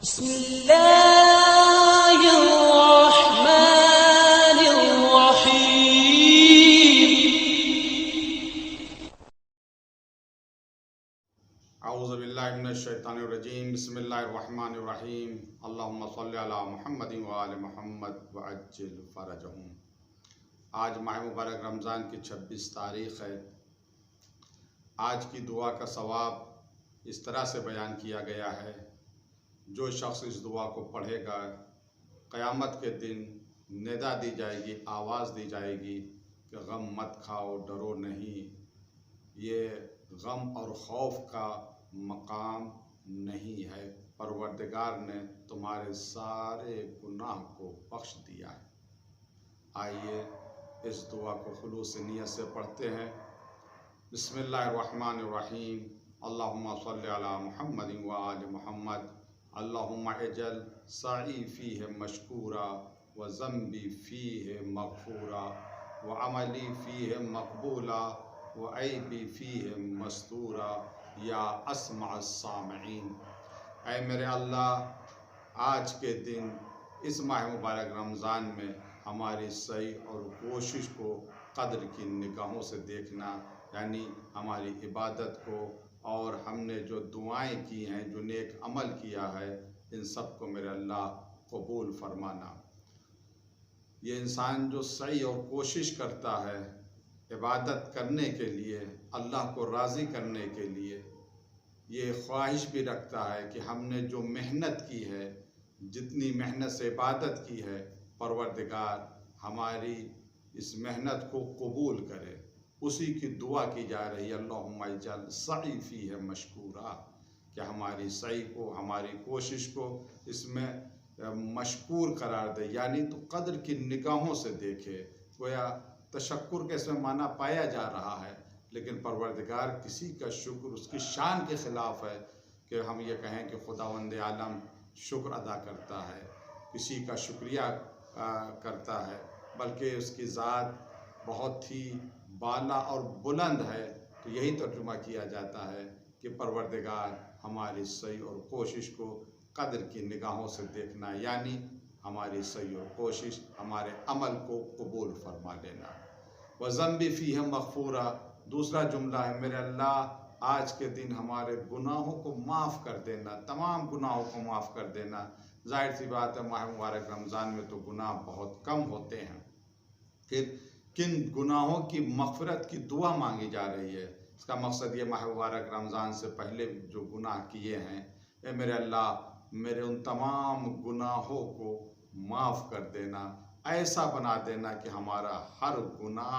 بسم الله الرحمن الرحيم. اعوذ باللہ من الشیطان الرجیم. بسم اللہ الرحمن الرحیم. اللہم صلی علی محمد وآل محمد وعجل فرجہم. آج ماہ مبارک رمضان کی 26 تاریخ ہے. آج کی دعا کا ثواب اس طرح سے بیان کیا گیا ہے: جو شخص اس دعا کو پڑھے گا، قیامت کے دن ندا دی جائے گی، آواز دی جائے گی کہ غم مت کھاؤ، ڈرو نہیں، یہ غم اور خوف کا مقام نہیں ہے، پروردگار نے تمہارے سارے گناہ کو بخش دیا ہے. آئیے اس دعا کو خلوص نیت سے پڑھتے ہیں. بسم اللہ الرحمن الرحیم. اللہم صلی علی محمد وآل محمد. اللہم اجعل سعی فیہ مشکورا وذنبی فیہ مغفورا وعملی فیہ مقبولا وعیبی فیہ مستورا یا اسمع السامعین. اے میرے اللہ، آج کے دن اس ماہ مبارک رمضان میں ہماری سعی اور کوشش کو قدر کی نگاہوں سے دیکھنا، یعنی ہماری عبادت کو اور ہم نے جو دعائیں کی ہیں، جو نیک عمل کیا ہے، ان سب کو میرے اللہ قبول فرمانا. یہ انسان جو سعی اور کوشش کرتا ہے عبادت کرنے کے لیے، اللہ کو راضی کرنے کے لیے، یہ خواہش بھی رکھتا ہے کہ ہم نے جو محنت کی ہے، جتنی محنت سے عبادت کی ہے، پروردگار ہماری اس محنت کو قبول کرے. اسی کی دعا کی جا رہی ہے: اللہم اجعل سعی فیہ مشکورا، کہ ہماری سعی کو، ہماری کوشش کو اس میں مشکور قرار دے، یعنی تو قدر کی نگاہوں سے دیکھے. گویا تشکر کے اس میں معنی پایا جا رہا ہے، لیکن پروردگار کسی کا شکر اس کی شان کے خلاف ہے کہ ہم یہ کہیں کہ خداوند عالم شکر ادا کرتا ہے، کسی کا شکریہ کرتا ہے، بلکہ اس کی ذات بہت ہی بالا اور بلند ہے. تو یہی ترجمہ کیا جاتا ہے کہ پروردگار ہماری سعی اور کوشش کو قدر کی نگاہوں سے دیکھنا، یعنی ہماری سعی اور کوشش، ہمارے عمل کو قبول فرما لینا. وذنبی فیہ مغفورا، دوسرا جملہ ہے: میرے اللہ، آج کے دن ہمارے گناہوں کو معاف کر دینا، تمام گناہوں کو معاف کر دینا. ظاہر سی بات ہے، ماہ مبارک رمضان میں تو گناہ بہت کم ہوتے ہیں. پھر کن گناہوں کی مغفرت کی دعا مانگی جا رہی ہے؟ اس کا مقصد یہ ماہ مبارک رمضان سے پہلے جو گناہ کیے ہیں، اے میرے اللہ، میرے ان تمام گناہوں کو معاف کر دینا، ایسا بنا دینا کہ ہمارا ہر گناہ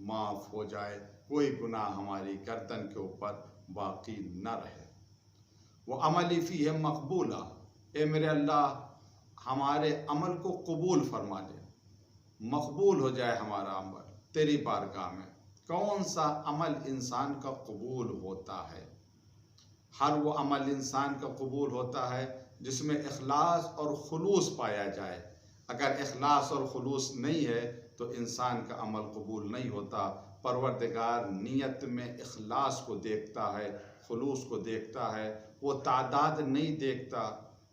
معاف ہو جائے، کوئی گناہ ہماری گردن کے اوپر باقی نہ رہے. وہ عملی فیہ مقبولا، اے میرے اللہ، ہمارے عمل کو قبول فرما دے، مقبول ہو جائے ہمارا عمل تیری بارگاہ میں. کون سا عمل انسان کا قبول ہوتا ہے؟ ہر وہ عمل انسان کا قبول ہوتا ہے جس میں اخلاص اور خلوص پایا جائے. اگر اخلاص اور خلوص نہیں ہے تو انسان کا عمل قبول نہیں ہوتا. پروردگار نیت میں اخلاص کو دیکھتا ہے، خلوص کو دیکھتا ہے. وہ تعداد نہیں دیکھتا،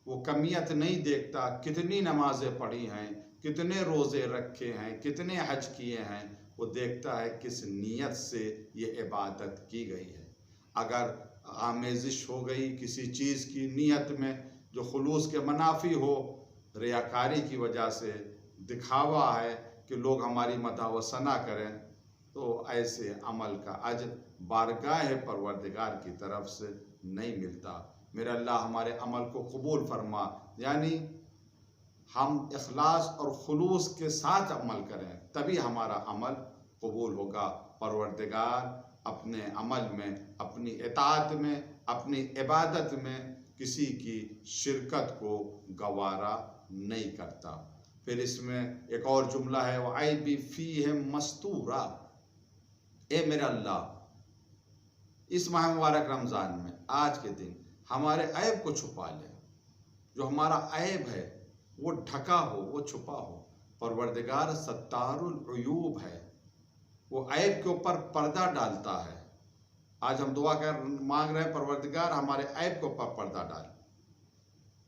وہ کمیت نہیں دیکھتا، کتنی نمازیں پڑھی ہیں، کتنے روزے رکھے ہیں، کتنے حج کیے ہیں. وہ دیکھتا ہے کس نیت سے یہ عبادت کی گئی ہے. اگر آمیزش ہو گئی کسی چیز کی نیت میں جو خلوص کے منافی ہو، ریاکاری کی وجہ سے، دکھاوا ہے کہ لوگ ہماری مدح و ثنا کریں، تو ایسے عمل کا اجر بارگاہ پروردگار کی طرف سے نہیں ملتا. میرے اللہ، ہمارے عمل کو قبول فرما، یعنی ہم اخلاص اور خلوص کے ساتھ عمل کریں، تبھی ہمارا عمل قبول ہوگا. پروردگار اپنے عمل میں، اپنی اطاعت میں، اپنی عبادت میں کسی کی شرکت کو گوارا نہیں کرتا. پھر اس میں ایک اور جملہ ہے: وعیبی فیہ مستورا، اے میرا اللہ، اس ماہ مبارک رمضان میں آج کے دن ہمارے عیب کو چھپا لے. جو ہمارا عیب ہے وہ ڈھکا ہو، وہ چھپا ہو. پروردگار ستار العیوب ہے، وہ عیب کے اوپر پردہ ڈالتا ہے. آج ہم دعا کر مانگ رہے ہیں: پروردگار ہمارے عیب کے اوپر پردہ ڈال.